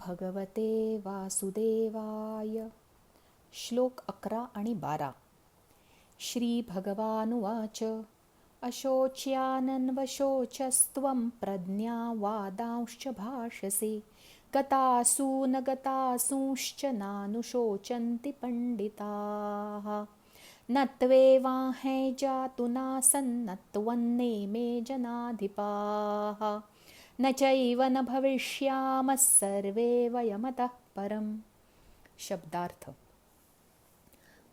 भगवते वासुदेवाय. श्लोक 11 आणि 12. श्री भगवानुवाच अशोच्यानन्वशोचस्त्वं प्रज्ञावादांश्च भाषसे गतासु न गतासूंश्च नानुशोचन्ति पण्डिताः न त्वेवांहे जातु नासन्न त्वन्नेमे जनाधिपाः न चैव न भविष्यामः सर्वे वयमतः परम्. शब्दार्थ.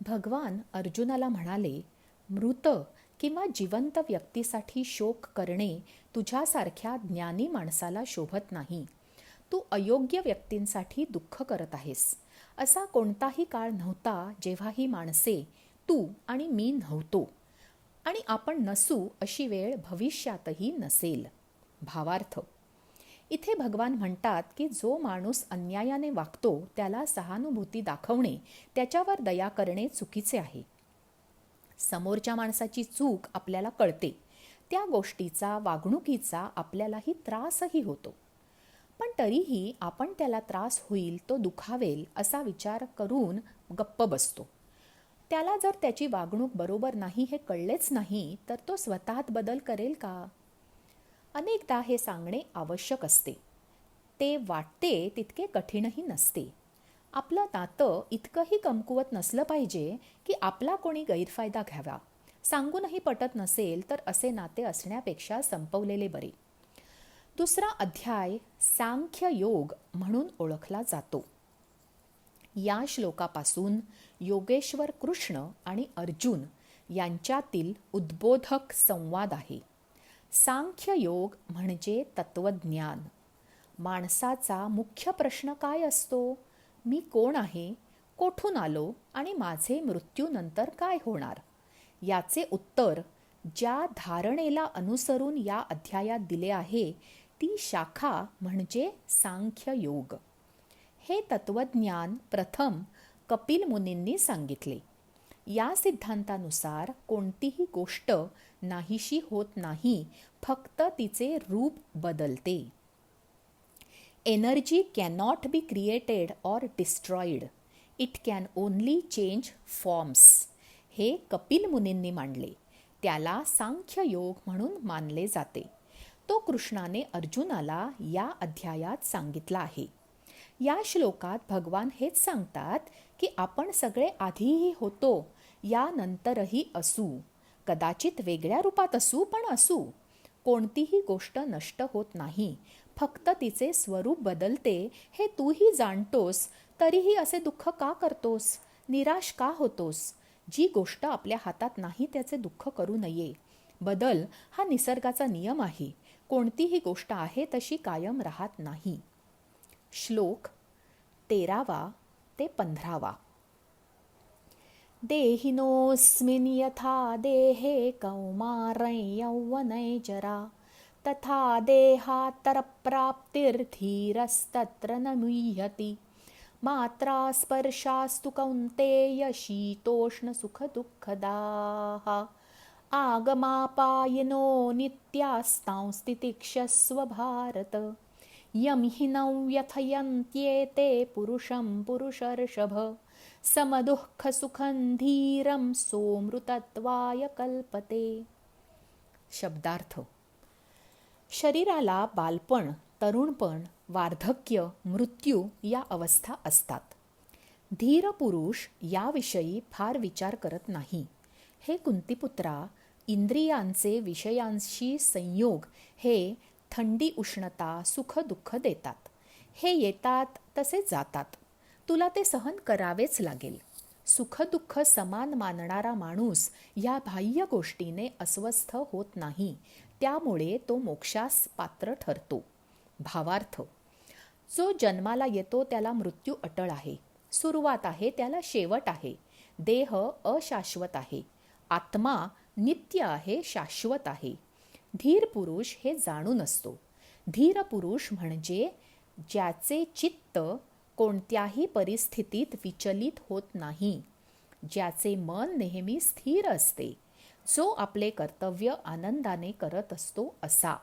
भगवान अर्जुनाला म्हणाले, मृत किंवा जिवंत व्यक्तीसाठी शोक करणे तुझ्यासारख्या ज्ञानी माणसाला शोभत नाही. तू अयोग्य व्यक्तींसाठी दुःख करत आहेस. असा कोणताही काळ नव्हता जेव्हा ही माणसे, तू आणि मी नव्हतो, आणि आपण नसू अशी वेळ भविष्यातही नसेल. भावार्थ. इथे भगवान म्हणतात की जो माणूस अन्यायाने वागतो त्याला सहानुभूती दाखवणे, त्याच्यावर दया करणे चुकीचे आहे. समोरच्या माणसाची चूक आपल्याला कळते. त्या गोष्टीचा, वागणुकीचा आपल्यालाही त्रासही होतो. पण तरीही आपण त्याला त्रास होईल, तो दुखावेल असा विचार करून गप्प बसतो. त्याला जर त्याची वागणूक बरोबर नाही हे कळलेच नाही तर तो स्वतःत बदल करेल का? अनेकदा हे सांगणे आवश्यक असते. ते वाटते तितके कठीणही नसते. आपलं नातं इतकंही कमकुवत नसलं पाहिजे की आपला कोणी गैरफायदा घ्यावा. सांगूनही पटत नसेल तर असे नाते असण्यापेक्षा संपवलेले बरे. दुसरा अध्याय सांख्य योग म्हणून ओळखला जातो. या श्लोकापासून योगेश्वर कृष्ण आणि अर्जुन यांच्यातील उद्बोधक संवाद आहे. सांख्य योग म्हणजे तत्वज्ञान. माणसाचा मुख्य प्रश्न काय असतो? मी कोण आहे, कोठून आलो आणि माझे मृत्यूनंतर काय होणार? याचे उत्तर ज्या धारणेला अनुसरून या अध्यायात दिले आहे ती शाखा म्हणजे सांख्य योग. हे तत्वज्ञान प्रथम कपिल मुनींनी सांगितले. या सिद्धांतानुसार कोणतीही गोष्ट नाहीशी होत नाही, फक्त तिचे रूप बदलते. Energy cannot be created or destroyed, it can only change forms. हे कपिल मुनींनी मांडले. त्याला सांख्य योग म्हणून मानले जाते. तो कृष्णाने अर्जुनाला या अध्यायात सांगितला आहे. या श्लोकात भगवान हेच सांगतात की आपण सगळे आधीही होतो, यानंतरही असू. कदाचित वेगळ्या रूपात असू, पण असू. कोणतीही गोष्ट नष्ट होत नाही, फक्त तिचे स्वरूप बदलते. हे तूही जाणतोस, तरीही असे दुःख का करतोस? निराश का होतोस? जी गोष्ट आपल्या हातात नाही त्याचे दुःख करू नये. बदल हा निसर्गाचा नियम आहे. कोणतीही गोष्ट आहे तशी कायम राहत नाही. श्लोक 13 ते 15. देहिनोऽस्मिन् यथा देहे कौमारं यौवने जरा तथा देहान्तरप्राप्तिर्धीरस्तत्र न मुह्यति मात्रा स्पर्शास्तु कौन्तेय शीतोष्णसुखदुःखदाः आगमापायिनो नित्यास्तां तितिक्षस्व भारत यं हि नौ व्यथयन्त्येते पुरुषं पुरुषर्षभ समदुःखसुखं धीरं सोमृतत्वाय कल्पते. शब्दार्थ. शरीराला बालपण, तरुणपण, वार्धक्य, मृत्यू या अवस्था असतात. धीर पुरुष याविषयी फार विचार करत नाही. हे कुंतीपुत्रा, इंद्रियांचे विषयांशी संयोग हे थंडी, उष्णता, सुख दुःख देतात. हे येतात तसे जातात. तुला ते सहन करावेच लागेल. सुखदुःख समान मानणारा माणूस ह्या बाह्य गोष्टीने अस्वस्थ होत नाही. त्यामुळे तो मोक्षास पात्र ठरतो. भावार्थ. जो जन्माला येतो त्याला मृत्यू अटळ आहे. सुरुवात आहे त्याला शेवट आहे. देह अशाश्वत आहे. आत्मा नित्य आहे, शाश्वत आहे. धीर पुरुष हे जाणून असतो. धीर पुरुष म्हणजे ज्याचे चित्त कोणत्याही परिस्थितीत विचलित होत नाही, ज्याचे मन नेहमी स्थिर असते, जो आपले कर्तव्य आनंदाने करत असतो असा.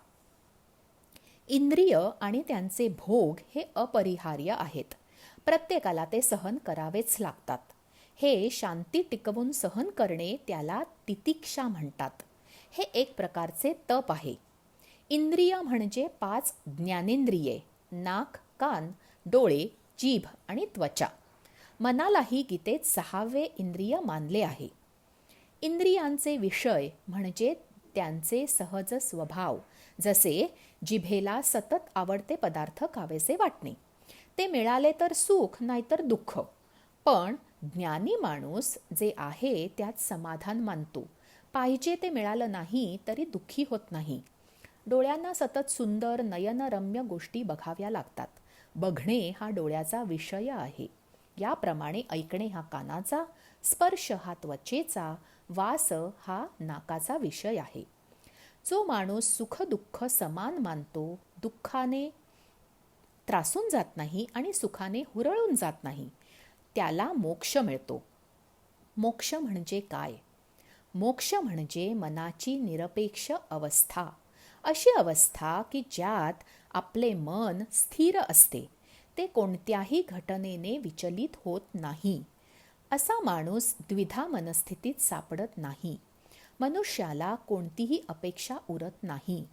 इंद्रिय आणि त्यांचे भोग हे अपरिहार्य आहेत. प्रत्येकाला ते सहन करावेच लागतात. हे शांती टिकवून सहन करणे त्याला तितिक्षा म्हणतात. हे एक प्रकारचे तप आहे. इंद्रिय म्हणजे 5 ज्ञानेंद्रिये: नाक, कान, डोळे, जीभ आणि त्वचा. मनालाही गीतेत 6वे इंद्रिय मानले आहे. इंद्रियांचे विषय म्हणजे त्यांचे सहज स्वभाव, जसे जिभेला सतत आवडते पदार्थ खावेसे वाटणे. ते मिळाले तर सुख, नाहीतर दुःख. पण ज्ञानी माणूस जे आहे त्यात समाधान मानतो. पाहिजे ते मिळालं नाही तरी दुःखी होत नाही. डोळ्यांना सतत सुंदर नयनरम्य गोष्टी बघाव्या लागतात. बघणे हा डोळ्याचा विषय आहे. याप्रमाणे ऐकणे हा कानाचा, स्पर्श हा त्वचेचा, वास हा नाकाचा विषय आहे. जो माणूस सुख दुःख समान मानतो, दुःखाने त्रासून जात नाही आणि सुखाने हुरळून जात नाही, त्याला मोक्ष मिळतो. मोक्ष म्हणजे काय? मोक्ष म्हणजे मनाची निरपेक्ष अवस्था. अशी अवस्था की ज्यात आपले मन स्थिर असते. ते कोणत्याही घटनेने विचलित होत नाही. असा माणूस द्विधा मनस्थितीत सापडत नाही. मनुष्याला कोणतीही अपेक्षा उरत नाही.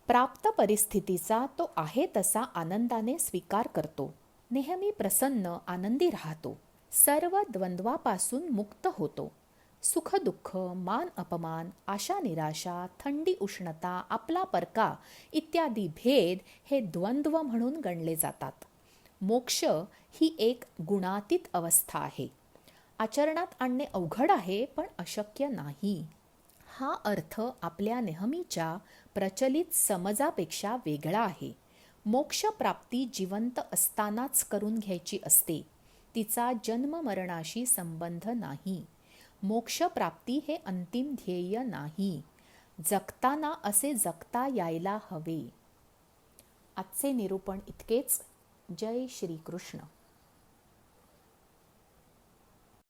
प्राप्त परिस्थितीचा तो आहे तसा आनंदाने स्वीकार करतो. नेहमी प्रसन्न आनंदी राहतो. सर्व द्वंद्वापासून मुक्त होतो. सुख दुःख, मान अपमान, आशा निराशा, थंडी उष्णता, आपला परका इत्यादी भेद हे द्वंद्व म्हणून गणले जातात. मोक्ष ही एक गुणातीत अवस्था आहे. आचरणात आणणे अवघड आहे, पण अशक्य नाही. हा अर्थ आपल्या नेहमीच्या प्रचलित समजापेक्षा वेगळा आहे. मोक्षप्राप्ती जिवंत असतानाच करून घ्यायची असते. तिचा जन्ममरणाशी संबंध नाही. मोक्षप्राप्ती हे अंतिम ध्येय नाही. जगताना असे जगता यायला हवे. आजचे निरूपण इतकेच. जय श्री कृष्ण.